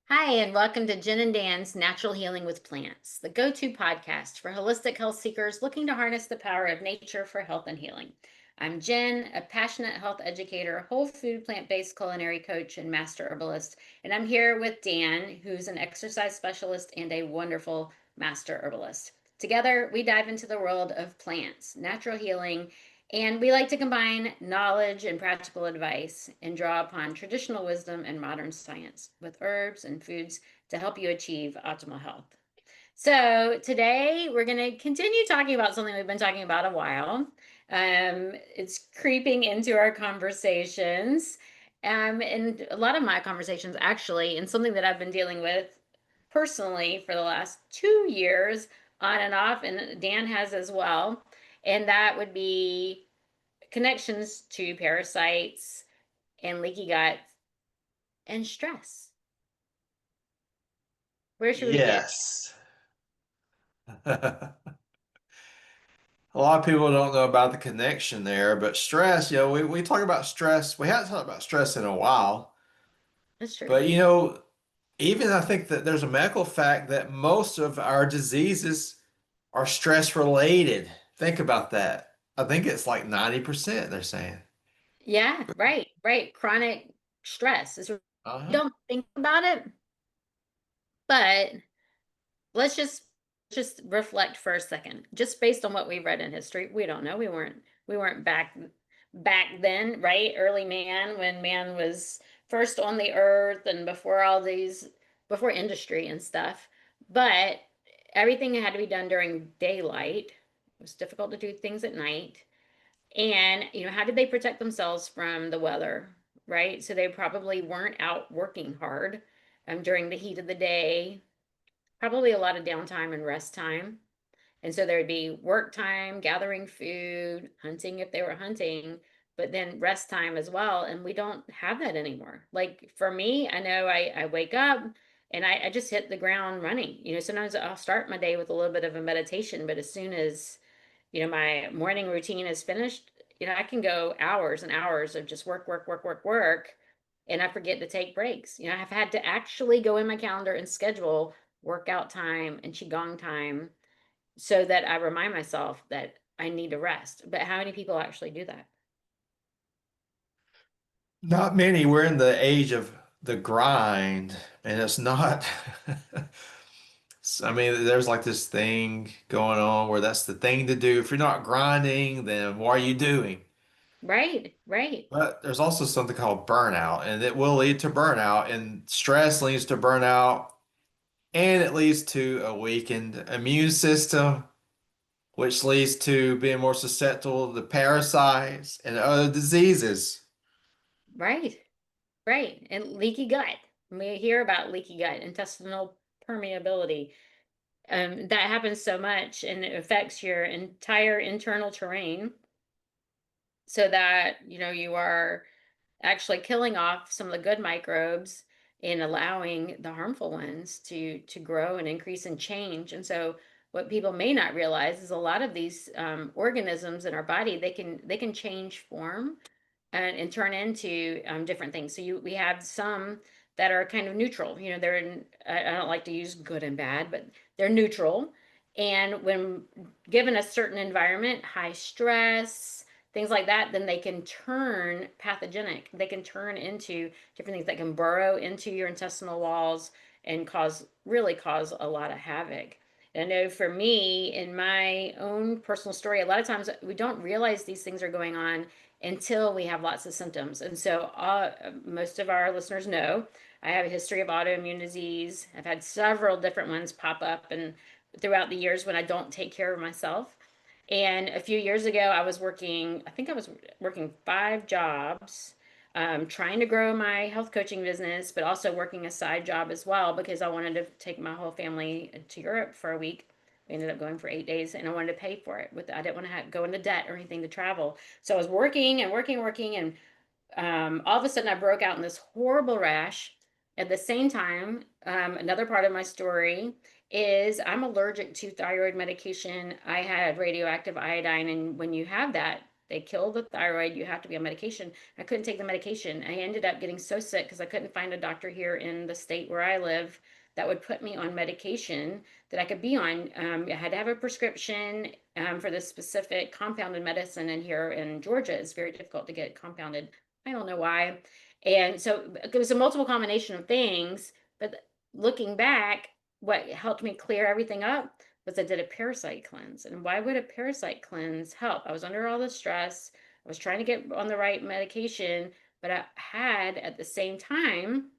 Hi, and welcome to Jen and Dan's Natural Healing with Plants, the go-to podcast for holistic health seekers looking to harness the power of nature for health and healing. I'm Jen, a passionate health educator, whole food plant-based culinary coach, and master herbalist, and I'm here with Dan, who's an exercise specialist and a wonderful master herbalist. Together, we dive into the world of plants, natural healing, and we like to combine knowledge and practical advice and draw upon traditional wisdom and modern science with herbs and foods to help you achieve optimal health. So, today we're going to continue talking about something we've been talking about a while. It's creeping into our conversations, and a lot of my conversations actually, and something that I've been dealing with personally for the last 2 years, on and off, and Dan has as well. And that would be connections to parasites and leaky gut and stress. Where should we begin? Yes. A lot of people don't know about the connection there, but stress, we talk about stress. We haven't talked about stress in a while, That's true. but even I think that there's a medical fact that most of our diseases are stress related. Think about that. I think it's like 90%, they're saying. Yeah, right, right. Chronic stress is, Uh-huh. don't think about it, but let's just reflect for a second. Just based on what we read in history, we don't know. We weren't back then, right? Early man, when man was first on the earth and before all these, before industry and stuff. But everything had to be done during daylight. It was difficult to do things at night. And, how did they protect themselves from the weather, right? So they probably weren't out working hard during the heat of the day, probably a lot of downtime and rest time. And so there'd be work time, gathering food, hunting if they were hunting, but then rest time as well. And we don't have that anymore. Like for me, I know I wake up and I just hit the ground running. Sometimes I'll start my day with a little bit of a meditation, but as soon as, my morning routine is finished, I can go hours and hours of just work, work, work, work, work. And I forget to take breaks. I've had to actually go in my calendar and schedule workout time and qigong time so that I remind myself that I need to rest. But how many people actually do that? Not many. We're in the age of the grind, and it's not. I mean, there's like this thing going on where that's the thing to do. If you're not grinding, then what are you doing? Right, right, But there's also something called burnout, and it will lead to burnout, and stress leads to burnout, and it leads to a weakened immune system, which leads to being more susceptible to parasites and other diseases. right, right. And leaky gut. We hear about leaky gut, intestinal permeability. That happens so much and it affects your entire internal terrain so that, you are actually killing off some of the good microbes and allowing the harmful ones to grow and increase and change. And so what people may not realize is a lot of these organisms in our body, they can change form and turn into different things. So we have some that are kind of neutral. They're I don't like to use good and bad, but they're neutral. And when given a certain environment, high stress, things like that, then they can turn pathogenic. They can turn into different things that can burrow into your intestinal walls and really cause a lot of havoc. And I know for me, in my own personal story, a lot of times we don't realize these things are going on until we have lots of symptoms. And so most of our listeners know I have a history of autoimmune disease. I've had several different ones pop up and throughout the years when I don't take care of myself. And a few years ago, I think I was working 5 jobs, trying to grow my health coaching business, but also working a side job as well because I wanted to take my whole family to Europe for a week. We ended up going for 8 days, and I wanted to pay for it. I didn't want to go into debt or anything to travel. So I was working and working, working, and all of a sudden I broke out in this horrible rash. At the same time, another part of my story is I'm allergic to thyroid medication. I had radioactive iodine, and when you have that, They kill the thyroid. You have to be on medication. I couldn't take the medication. I ended up getting so sick because I couldn't find a doctor here in the state where I live that would put me on medication that I could be on. I had to have a prescription for this specific compounded medicine in here in Georgia. It's very difficult to get compounded. I don't know why. And so it was a multiple combination of things. But looking back, what helped me clear everything up was I did a parasite cleanse. And why would a parasite cleanse help? I was under all the stress. I was trying to get on the right medication, but I had at the same time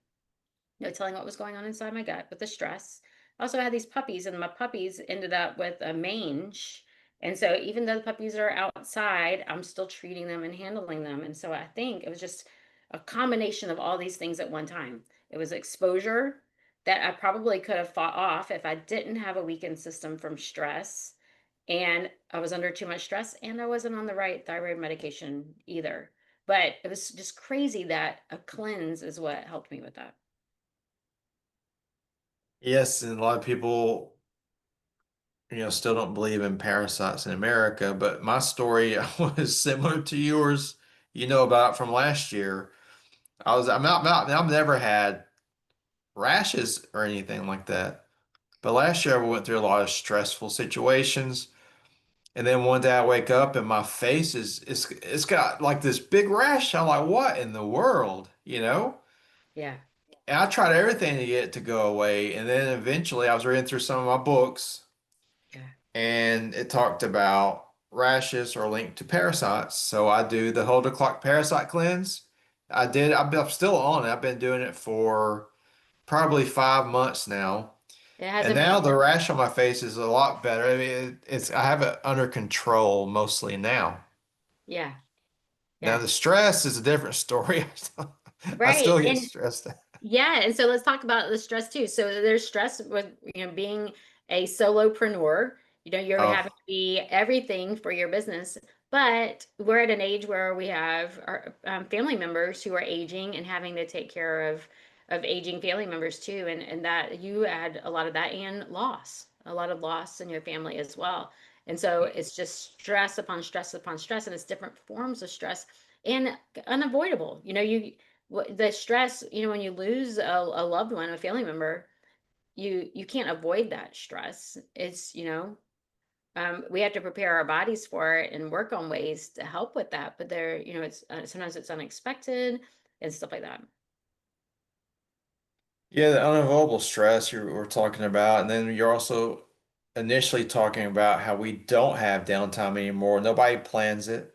no telling what was going on inside my gut with the stress. I also had these puppies, and my puppies ended up with a mange. And so, even though the puppies are outside, I'm still treating them and handling them. And so, I think it was just a combination of all these things at one time. It was exposure that I probably could have fought off if I didn't have a weakened system from stress. And I was under too much stress, and I wasn't on the right thyroid medication either. But it was just crazy that a cleanse is what helped me with that. Yes, and a lot of people, still don't believe in parasites in America, but my story was similar to yours, about from last year. I've never had rashes or anything like that. But last year I went through a lot of stressful situations. And then one day I wake up and my face it's got like this big rash. I'm like, what in the world? Yeah. And I tried everything to get it to go away. And then eventually I was reading through some of my books Yeah. and it talked about rashes are linked to parasites. So I do the hold the clock parasite cleanse. I'm still on it. I've been doing it for probably 5 months now. It And hasn't now been. the rash on my face is a lot better. I mean, I have it under control mostly now. Yeah. Now Yeah. the stress is a different story. I Right. still get And stressed. yeah, and so let's talk about the stress too. So there's stress with being a solopreneur. You're having Oh, to be everything for your business. But we're at an age where we have our family members who are aging and having to take care of aging family members too, and that you add a lot of that and loss, a lot of loss in your family as well. And so it's just stress upon stress upon stress, and it's different forms of stress and unavoidable. The stress, when you lose a loved one, a family member, you can't avoid that stress. It's, we have to prepare our bodies for it and work on ways to help with that. But it's sometimes it's unexpected and stuff like that. yeah, the unavoidable stress you were talking about. And then you're also initially talking about how we don't have downtime anymore. Nobody plans it.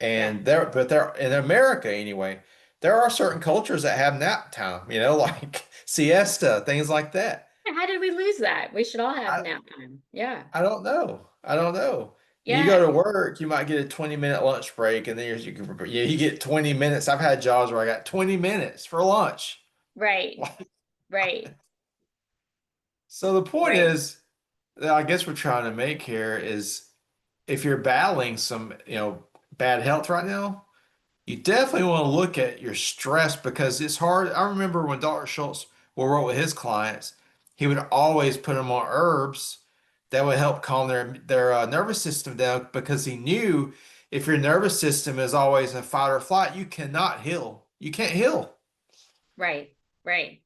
Yeah. But there in America anyway, there are certain cultures that have nap time, like siesta, things like that. How did we lose that? We should all have I, nap time. Yeah. I don't know. I don't know. You Yeah. go to work, you might get a 20-minute lunch break, and then you get 20 minutes. I've had jobs where I got 20 minutes for lunch. Right. Right. So the point Right. is, that I guess we're trying to make here is if you're battling some, bad health right now, you definitely want to look at your stress because it's hard. I remember when Dr. Schultz would work with his clients, he would always put them on herbs that would help calm their nervous system down because he knew if your nervous system is always in fight or flight, you cannot heal. You can't heal. Right. Right.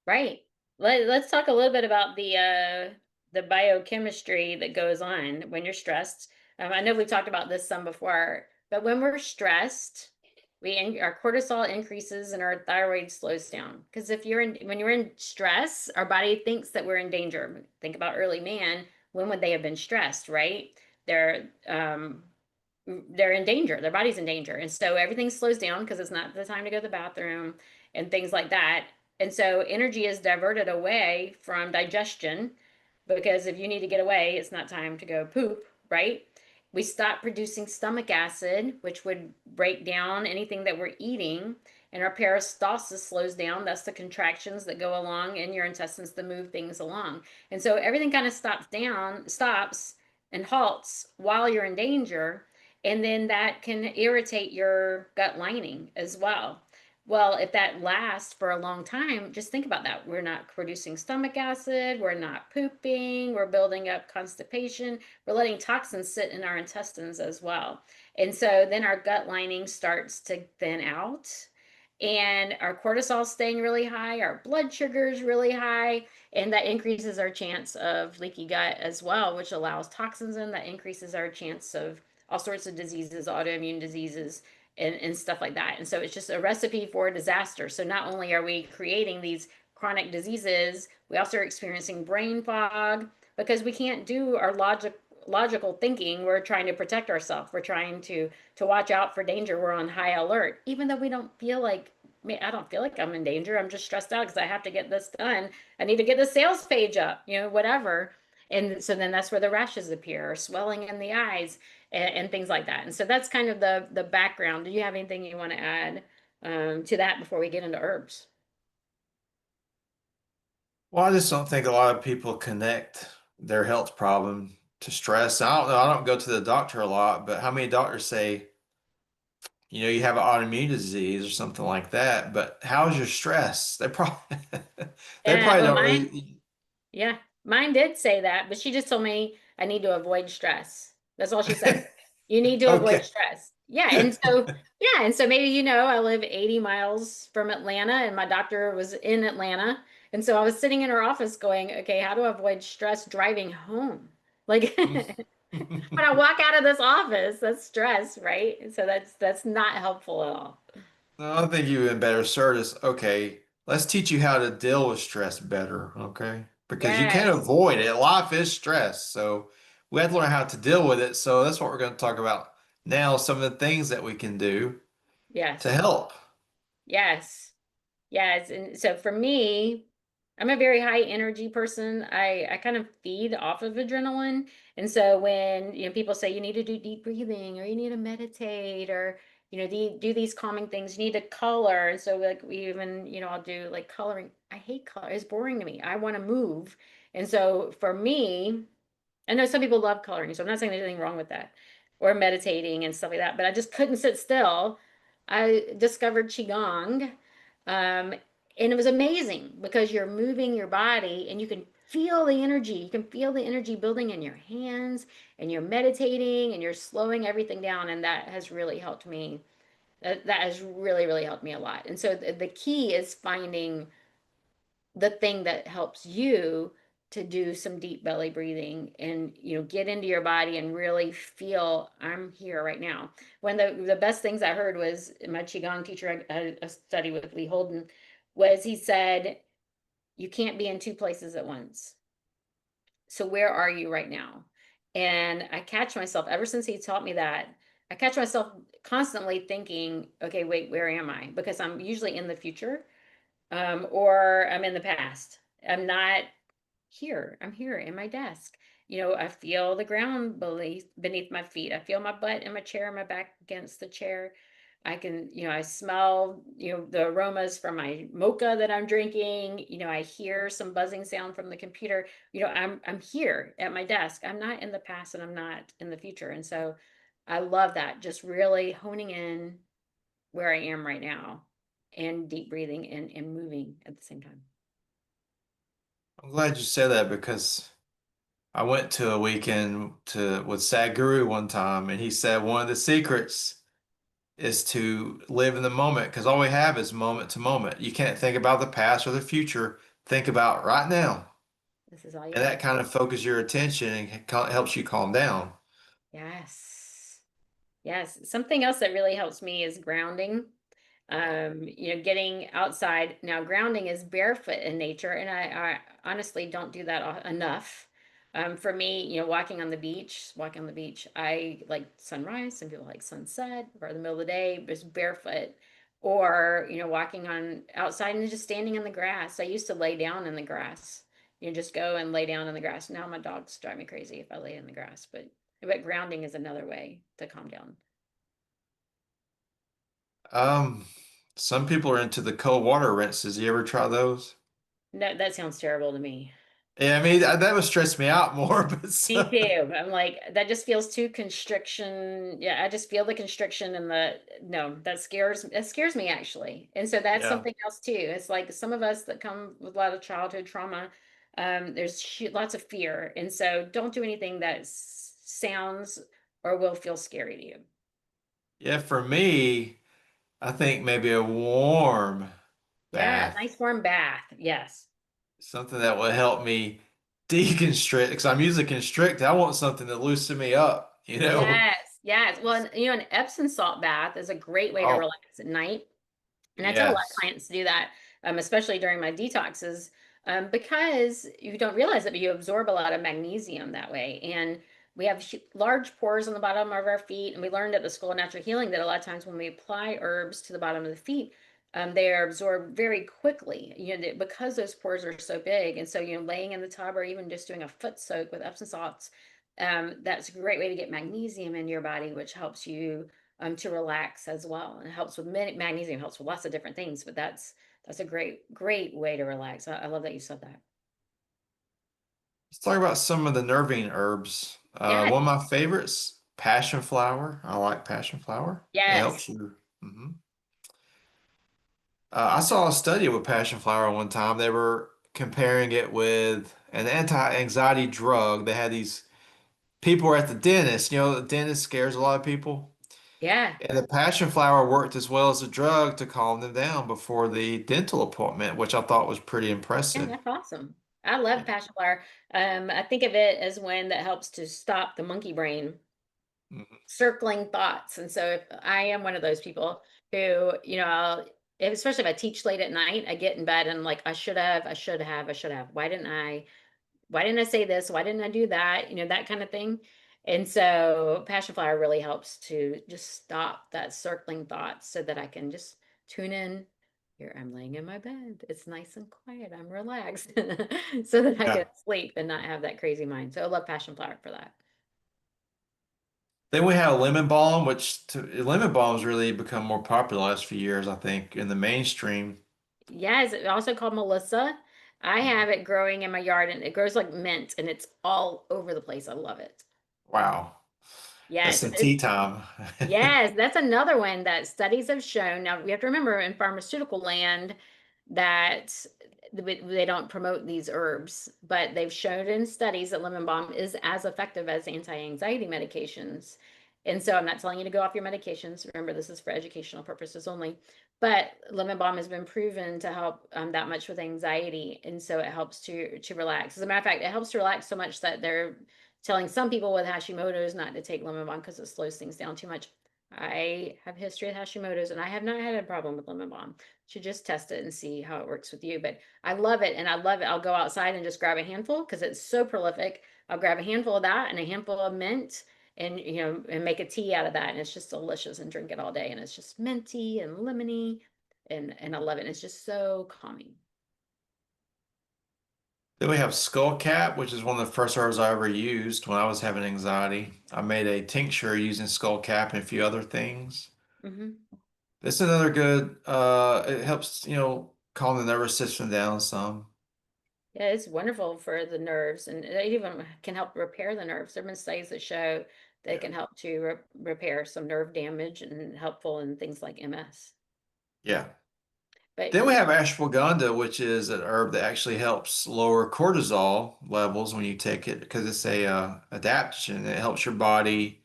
Right. Let's talk a little bit about the biochemistry that goes on when you're stressed. I know we've talked about this some before, but when we're stressed, our cortisol increases and our thyroid slows down. Because if when you're in stress, our body thinks that we're in danger. Think about early man. When would they have been stressed, right? They're in danger. Their body's in danger. And so everything slows down because it's not the time to go to the bathroom and things like that. And so energy is diverted away from digestion because if you need to get away, it's not time to go poop, right? We stop producing stomach acid, which would break down anything that we're eating. And our peristalsis slows down. That's the contractions that go along in your intestines to move things along. And so everything kind of stops and halts while you're in danger, and then that can irritate your gut lining as well. Well, if that lasts for a long time, just think about that. We're not producing stomach acid, we're not pooping, we're building up constipation, we're letting toxins sit in our intestines as well. And so then our gut lining starts to thin out, and our cortisol staying really high, our blood sugar is really high, and that increases our chance of leaky gut as well, which allows toxins in, that increases our chance of all sorts of diseases, autoimmune diseases, and stuff like that. And so it's just a recipe for disaster. So not only are we creating these chronic diseases, we also are experiencing brain fog because we can't do our logical thinking. We're trying to protect ourselves. We're trying to watch out for danger. We're on high alert, even though we don't feel like, I don't feel like I'm in danger. I'm just stressed out because I have to get this done. I need to get the sales page up, whatever. And so then that's where the rashes appear, or swelling in the eyes, and things like that. And so that's kind of the background. Do you have anything you want to add to that before we get into herbs? Well, I just don't think a lot of people connect their health problem to stress. I don't know. I don't go to the doctor a lot, but how many doctors say, you have an autoimmune disease or something like that, but how's your stress? They probably they Yeah, probably well, don't mine, really. yeah, mine did say that, but she just told me I need to avoid stress. That's all she said. You need to avoid Okay. stress. Yeah, and so maybe I live 80 miles from Atlanta, and my doctor was in Atlanta, and so I was sitting in her office going, okay, how do I avoid stress driving home? Like, when I walk out of this office, that's stress, right? So that's not helpful at all. No, I think you in better service. Okay, let's teach you how to deal with stress better, okay? Because you can't Yes, avoid it. Life is stress, so we have to learn how to deal with it. So that's what we're going to talk about now, some of the things that we can do to yes, help. yes. Yes, and so for me, I'm a very high energy person. I kind of feed off of adrenaline. And so when, people say you need to do deep breathing, or you need to meditate, or do these calming things, you need to color. And so like we even, I'll do like coloring. I hate color. It's boring to me. I want to move. And so for me, I know some people love coloring, so I'm not saying there's anything wrong with that, or meditating and stuff like that, but I just couldn't sit still. I discovered Qigong, um, and it was amazing because you're moving your body and you can feel the energy. You can feel the energy building in your hands, and you're meditating and you're slowing everything down. And that has really helped me. That has really, really helped me a lot. And so the key is finding the thing that helps you to do some deep belly breathing, and get into your body and really feel I'm here right now. One of the best things I heard was my qigong teacher. I had a study with Lee Holden. Was he said you can't be in two places at once. So where are you right now? And I catch myself, ever since he taught me that, I catch myself constantly thinking, okay, wait, where am I? Because I'm usually in the future, or I'm in the past. I'm not here. I'm here in my desk. I feel the ground beneath my feet. I feel my butt in my chair, my back against the chair. I can, I smell, the aromas from my mocha that I'm drinking. I hear some buzzing sound from the computer. I'm here at my desk. I'm not in the past, and I'm not in the future. And so I love that. Just really honing in where I am right now, and deep breathing and moving at the same time. I'm glad you said that because I went to a weekend to with Sadhguru one time, and he said one of the secrets is to live in the moment because all we have is moment to moment. You can't think about the past or the future. Think about right now. This is all you And have. that kind of focuses your attention and helps you calm down. Yes. Yes. Something else that really helps me is grounding. Getting outside. Now, grounding is barefoot in nature, and I honestly don't do that enough. For me, walking on the beach, I like sunrise. Some people like sunset, or the middle of the day, just barefoot, or walking on outside and just standing in the grass. I used to lay down in the grass. Just go and lay down in the grass. Now my dogs drive me crazy if I lay in the grass, but grounding is another way to calm down. Um, some people are into the cold water rinses. You ever try those? No, that sounds terrible to me. Yeah, I mean that would stress me out more, but Me so, too. I'm like, that just feels too constriction. Yeah, I just feel the constriction and the no, that scares me actually. And so that's yeah. something else too. It's like some of us that come with a lot of childhood trauma, there's lots of fear. And so don't do anything that sounds or will feel scary to you. Yeah, for me, I think maybe a warm Yeah, bath, nice warm bath. Yes. something that will help me deconstrict because I'm usually constricted. I want something to loosen me up, you know? Yes, yes. Well, and, an Epsom salt bath is a great way to Oh, relax at night. And I tell a lot of yes. clients to do that, especially during my detoxes, because you don't realize it, but you absorb a lot of magnesium that way. And we have large pores on the bottom of our feet. And we learned at the School of Natural Healing that a lot of times when we apply herbs to the bottom of the feet, they are absorbed very quickly, because those pores are so big. And so, laying in the tub or even just doing a foot soak with Epsom salts, that's a great way to get magnesium in your body, which helps you to relax as well. And it helps with magnesium, helps with lots of different things, but that's a great way to relax. I love that you said that. Let's talk about some of the nervine herbs. Yes, One of my favorites, passion flower. I like passion flower. It yes, helps you. I saw a study with passion flower one time. They were comparing it with an anti-anxiety drug. They had these people were at the dentist. You know, the dentist scares a lot of people. yeah, And the passion flower worked as well as a drug to calm them down before the dental appointment, which I thought was pretty yeah. impressive. That's awesome. I love Yeah. passion flower. I think of it as one that helps to stop the monkey brain Mhm. circling thoughts. And so if I am one of those people who, especially if I teach late at night, I get in bed and I'm like, I should have, I should have. Why didn't I say this? Why didn't I do that? That kind of thing. And so passion flower really helps to just stop that circling thoughts so that I can just tune in. Here I'm laying in my bed. It's nice and quiet. I'm relaxed so that I can Yeah. sleep and not have that crazy mind. So I love passion flower for that. Then we have lemon balm, lemon balm's really become more popular the last few years, I think, in the mainstream. Yes, it's also called Melissa. I Mhm. have it growing in my yard and it grows like mint and it's all over the place. I love it. Wow. That's Yes, some tea time. yes, that's another one that studies have shown. Now, we have to remember in pharmaceutical land that they don't promote these herbs, but they've shown in studies that lemon balm is as effective as anti-anxiety medications. And so I'm not telling you to go off your medications. Remember, this is for educational purposes only. But lemon balm has been proven to help that much with anxiety, and so it helps to relax. As a matter of fact, it helps to relax so much that they're telling some people with Hashimoto's not to take lemon balm because it slows things down too much. I have history of Hashimoto's and I have not had a problem with lemon balm. Should just test it and see how it works with you. But I love it and I love it. I'll go outside and just grab a handful because it's so prolific. I'll grab a handful of that and a handful of mint and and make a tea out of that. And it's just delicious and drink it all day. And it's just minty and lemony and I love it. And it's just so calming. Then we have skullcap, which is one of the first herbs I ever used when I was having anxiety. I made a tincture using skullcap and a few other things. Hmm. This is another good, it helps, calm the nervous system down some. Yeah, it's wonderful for the nerves, and it even can help repair the nerves. There have been studies that show they Yeah. can help to repair some nerve damage and helpful in things like MS. Yeah. But Then we have ashwagandha, which is an herb that actually helps lower cortisol levels when you take it because it's a adaptogen. It helps your body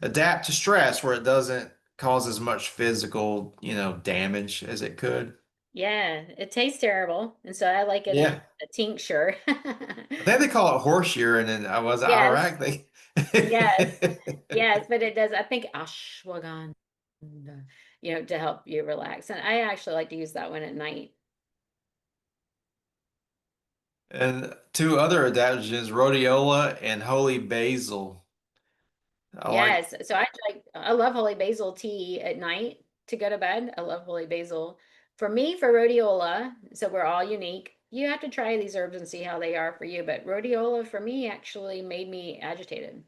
adapt to stress where it doesn't cause as much physical, damage as it could. yeah, it tastes terrible, and so I like it in Yeah. a tincture. I think they call it horse urine, and I was Yes, Iraq. They yes, yes, but it does. I think ashwagandha, to help you relax, and I actually like to use that one at night. and two other adaptogens, rhodiola and holy basil. I like, Yes. So I love holy basil tea at night to go to bed. I love holy basil. For me, for rhodiola, so we're all unique. You have to try these herbs and see how they are for you. But rhodiola for me actually made me agitated.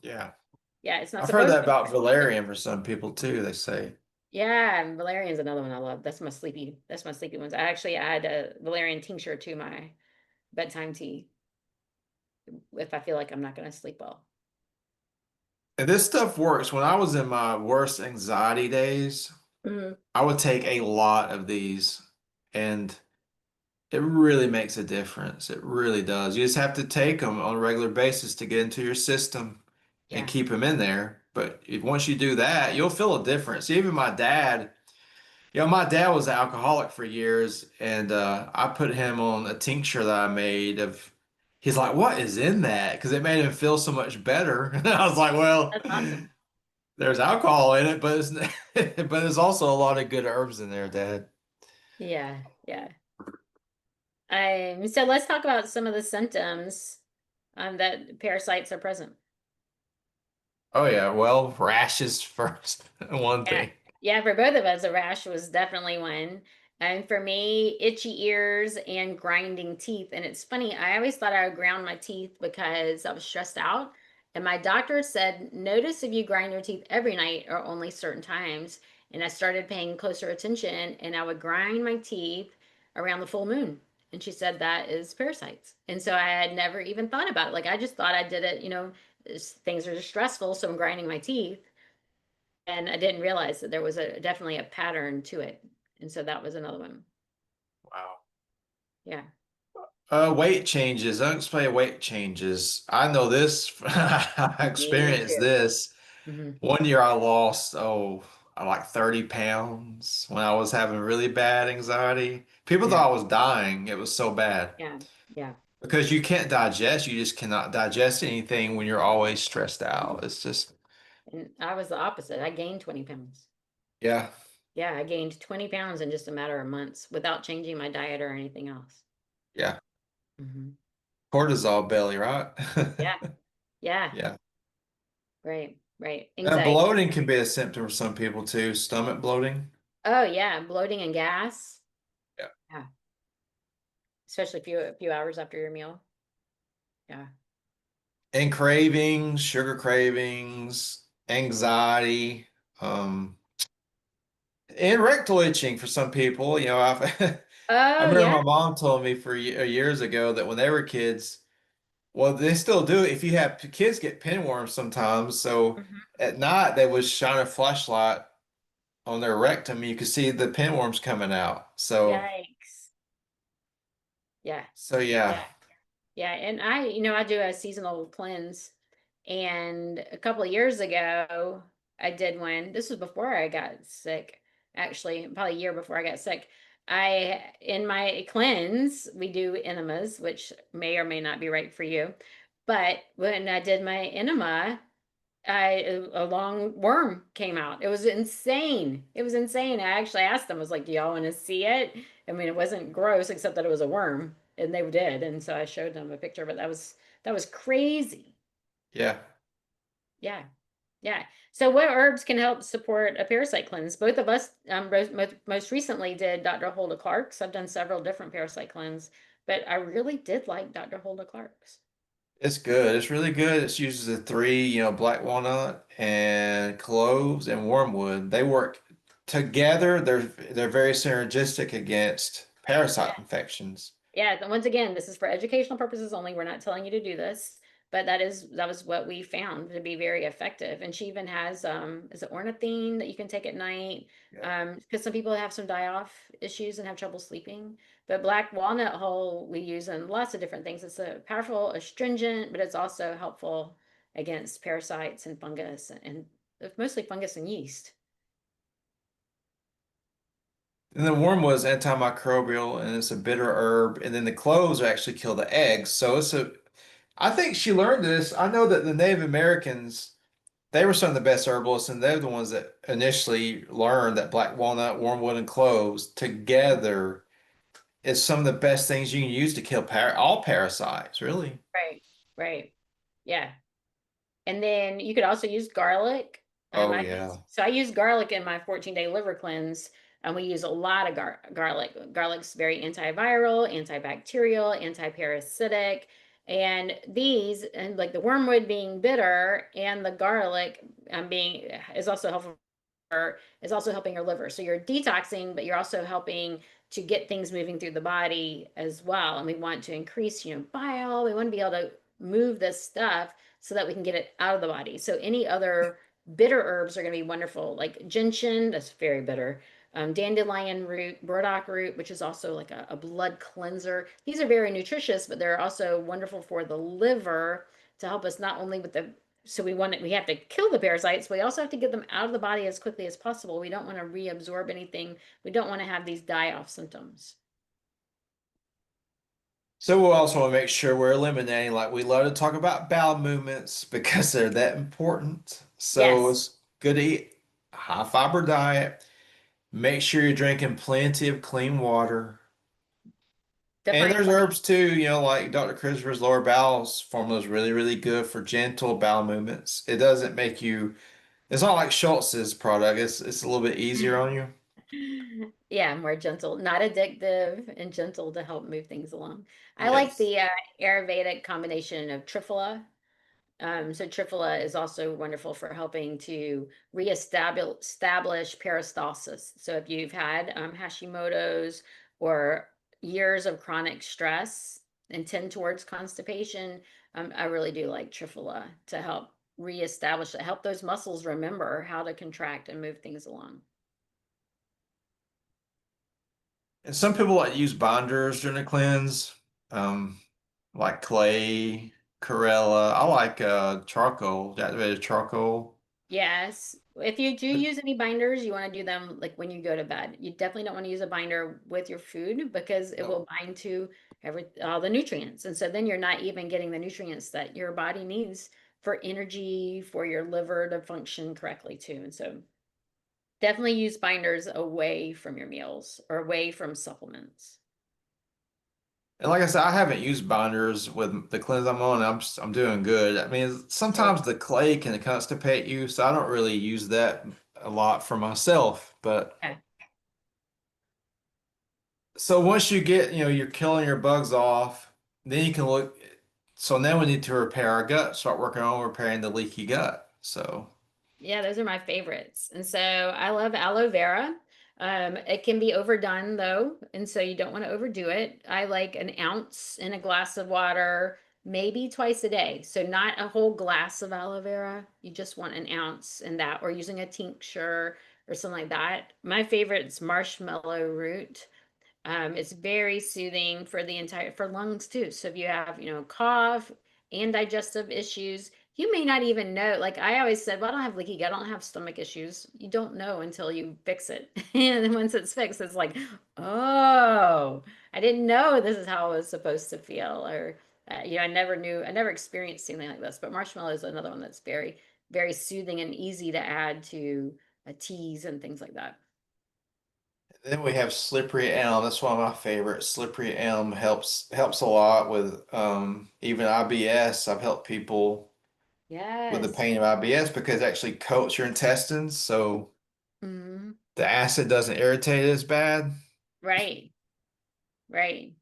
yeah. Yeah, it's not I've heard supposed that to. about valerian for some people too, they say. Yeah, and valerian's another one I love. That's my sleepy ones. I actually add a valerian tincture to my bedtime tea if I feel like I'm not going to sleep well. And this stuff works. When I was in my worst anxiety days, Hmm. I would take a lot of these, and it really makes a difference. It really does. You just have to take them on a regular basis to get into your system and Yeah, keep them in there. But once you do that, you'll feel a difference. Even my dad, my dad was an alcoholic for years, and I put him on a tincture that I made of. He's like, "What is in that?" Because it made him feel so much better. And I was like, "Well, that's awesome. there's alcohol in it, but it's but there's also a lot of good herbs in there, Dad." Yeah, yeah. So let's talk about some of the symptoms that parasites are present. Oh yeah, well, rashes first, one Yeah. thing. Yeah, for both of us, a rash was definitely one. And for me, itchy ears and grinding teeth. And it's funny, I always thought I would ground my teeth because I was stressed out. And my doctor said, notice if you grind your teeth every night or only certain times. And I started paying closer attention and I would grind my teeth around the full moon. And she said that is parasites. And so I had never even thought about it. Like I just thought I did it, things are just stressful, so I'm grinding my teeth. And I didn't realize that there was definitely a pattern to it. And so that was another one. Wow. Yeah. Weight changes. Unexplained weight changes. I know this. I Me experienced too. this. Hmm. One year I lost, like 30 pounds when I was having really bad anxiety. People Yeah. thought I was dying. It was so bad. Yeah. Yeah. Because you can't digest. You just cannot digest anything when you're always stressed out. It's just, And I was the opposite. I gained 20 pounds. yeah, Yeah. I gained 20 pounds in just a matter of months without changing my diet or anything else. yeah. Hmm. Cortisol belly, right? Yeah. Yeah. Yeah. Right. Right. Now, Anxiety. bloating can be a symptom for some people too. Stomach bloating. Oh, yeah. Bloating and gas. Yeah. Yeah. Especially a few hours after your meal. Yeah. And cravings, sugar cravings, anxiety, um, and rectal itching for some people. I Oh, remember yeah. my mom told me years ago that when they were kids, well, they still do. If you have kids get pinworms sometimes, so Hmm. at night they would shine a flashlight on their rectum, you could see the pinworms coming out. Yikes. Yeah. So yeah, Yeah, and I do a seasonal cleanse. And a couple of years ago, I did one. This was before I got sick, actually, probably a year before I got sick. In my cleanse, we do enemas, which may or may not be right for you. But when I did my enema, a long worm came out. It was insane. It was insane. I actually asked them, I was like, do y'all want to see it? I mean, it wasn't gross except that it was a worm, and they did. And so I showed them a picture, but that was crazy. yeah. Yeah. Yeah. So what herbs can help support a parasite cleanse? Both of us most recently did Dr. Hulda Clark's. I've done several different parasite cleanse, but I really did like Dr. Hulda Clark's. It's good. It's really good. It uses the three, black walnut and cloves and wormwood. They work together. They're very synergistic against parasite infections. Yeah, once again, this is for educational purposes only. We're not telling you to do this, but that was what we found to be very effective. And she even has is it ornithine that you can take at night? Yeah. Because some people have some die-off issues and have trouble sleeping. But black walnut hull we use in lots of different things. It's a powerful astringent, but it's also helpful against parasites and fungus and mostly fungus and yeast. And then wormwood is antimicrobial and it's a bitter herb. And then the cloves actually kill the eggs. I think she learned this. I know that the Native Americans, they were some of the best herbalists, and they're the ones that initially learned that black walnut, wormwood, and cloves together is some of the best things you can use to kill all parasites, really. Right, right. Yeah. And then you could also use garlic. Oh yeah. I use garlic in my 14-day liver cleanse, and we use a lot of garlic. Garlic's very antiviral, antibacterial, antiparasitic, and these, and like the wormwood being bitter, and the garlic being is also helpful is also helping your liver. So you're detoxing, but you're also helping to get things moving through the body as well. And we want to increase, bile. We want to be able to move this stuff so that we can get it out of the body. So any other bitter herbs are going to be wonderful, like gentian, that's very bitter. Dandelion root, burdock root, which is also like a blood cleanser. These are very nutritious, but they're also wonderful for the liver to help us not only with the so we have to kill the parasites, but we also have to get them out of the body as quickly as possible. We don't want to reabsorb anything. We don't want to have these die-off symptoms. So we'll also want to make sure we're eliminating, like we love to talk about bowel movements because they're that important. So Yes, it's good to eat a high fiber diet. Make sure you're drinking plenty of clean water. And define there's plenty. herbs too, like Dr. Christopher's lower bowels formula is really, really good for gentle bowel movements. It doesn't make you, it's not like Schultz's product. It's a little bit easier on you. Yeah, more gentle, not addictive, and gentle to help move things along. I like Yes. the Ayurvedic combination of triphala. So triphala is also wonderful for helping to establish peristalsis. So if you've had Hashimoto's or years of chronic stress and tend towards constipation, I really do like triphala to help reestablish it, help those muscles remember how to contract and move things along. And some people like to use binders during a cleanse, um, like clay, Corella. I like charcoal, activated charcoal. Yes. If you do use any binders, you want to do them like when you go to bed. You definitely don't want to use a binder with your food because it No. will bind to all the nutrients. And so then you're not even getting the nutrients that your body needs for energy, for your liver to function correctly too. And so definitely use binders away from your meals or away from supplements. And like I said, I haven't used binders with the cleanse I'm on. I'm doing good. I mean, Good. sometimes the clay can constipate you, so I don't really use that a lot for myself. But Okay. so once you get, you're killing your bugs off, then you can look. So now we need to repair our gut, start working on repairing the leaky gut. So, Yeah, those are my favorites. And so I love aloe vera. It can be overdone though, and so you don't want to overdo it. I like an ounce in a glass of water, maybe twice a day. So not a whole glass of aloe vera. You just want an ounce in that, or using a tincture or something like that. My favorite is marshmallow root. It's very soothing for the entire for lungs too. So if you have, cough and digestive issues, you may not even know. Like I always said, well, I don't have leaky gut, I don't have stomach issues. You don't know until you fix it. And then once it's fixed, it's like, oh, I didn't know this is how I was supposed to feel. Or I never knew, I never experienced something like this. But marshmallow is another one that's very, very soothing and easy to add to teas and things like that. then we have slippery elm. That's one of my favorites. Slippery elm helps a lot with even IBS. I've helped people with the Yes. pain of IBS because it actually coats your intestines, so Mhm. the acid doesn't irritate it as bad. Right, right.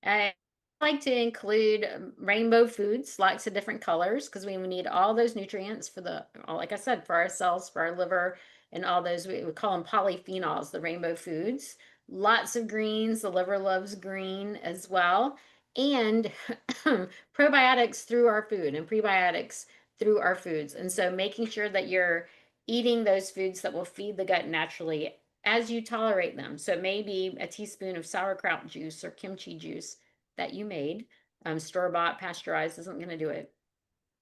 I like to include rainbow foods, lots of different colors, because we need all those nutrients for like I said, for our cells, for our liver, and all those, we call them polyphenols, the rainbow foods. Lots of greens, the liver loves green as well. And probiotics through our food and prebiotics through our foods. And so making sure that you're eating those foods that will feed the gut naturally as you tolerate them. So maybe a teaspoon of sauerkraut juice or kimchi juice that you made. Store-bought pasteurized isn't going to do it.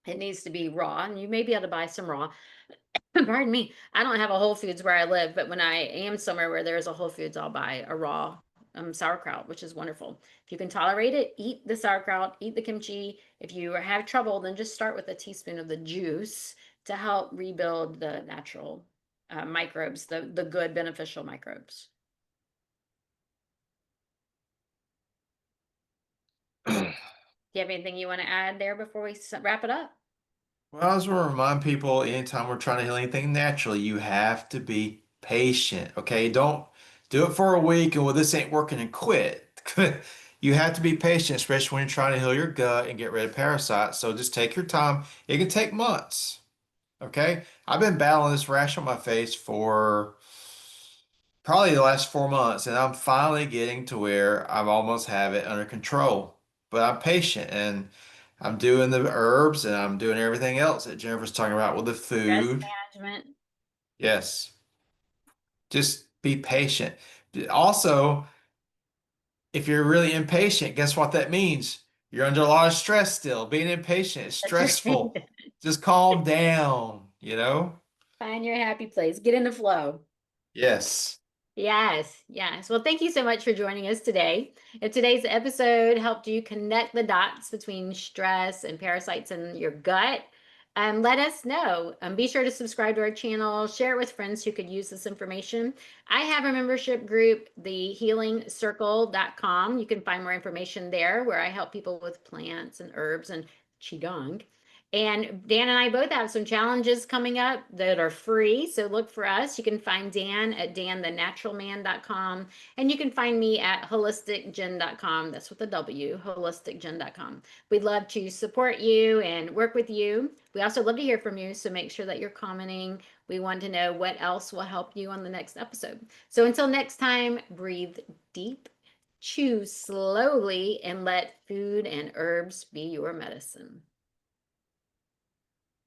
It needs to be raw, and you may be able to buy some raw. Pardon me. I don't have a Whole Foods where I live, but when I am somewhere where there's a Whole Foods, I'll buy a raw sauerkraut, which is wonderful. If you can tolerate it, eat the sauerkraut, eat the kimchi. If you have trouble, then just start with a teaspoon of the juice to help rebuild the natural microbes, the good beneficial microbes. Do you have anything you want to add there before we wrap it up? Well, I just want to remind people anytime we're trying to heal anything naturally, you have to be patient. Okay. Don't do it for a week and well, this ain't working and quit. You have to be patient, especially when you're trying to heal your gut and get rid of parasites. So just take your time. It can take months. Okay. I've been battling this rash on my face for probably the last 4 months, and I'm finally getting to where I almost have it under control. But I'm patient and I'm doing the herbs and I'm doing everything else that Jennifer's talking about with the Stress food. management. Yes. Just be patient. Also, if you're really impatient, guess what that means? You're under a lot of stress still. Being impatient is That's right. stressful. Just calm down, you know? Find your happy place. Get in the flow. Yes. Yes, yes. Well, thank you so much for joining us today. If today's episode helped you connect the dots between stress and parasites in your gut, let us know. Be sure to subscribe to our channel, share it with friends who could use this information. I have a membership group, thehealingcircle.com. You can find more information there where I help people with plants and herbs and qigong. And Dan and I both have some challenges coming up that are free. So look for us. You can find Dan at danthenaturalman.com. And you can find me at holisticgen.com. That's with a W, holisticgen.com. We'd love to support you and work with you. We also love to hear from you. So make sure that you're commenting. We want to know what else will help you on the next episode. So until next time, breathe deep, chew slowly, and let food and herbs be your medicine.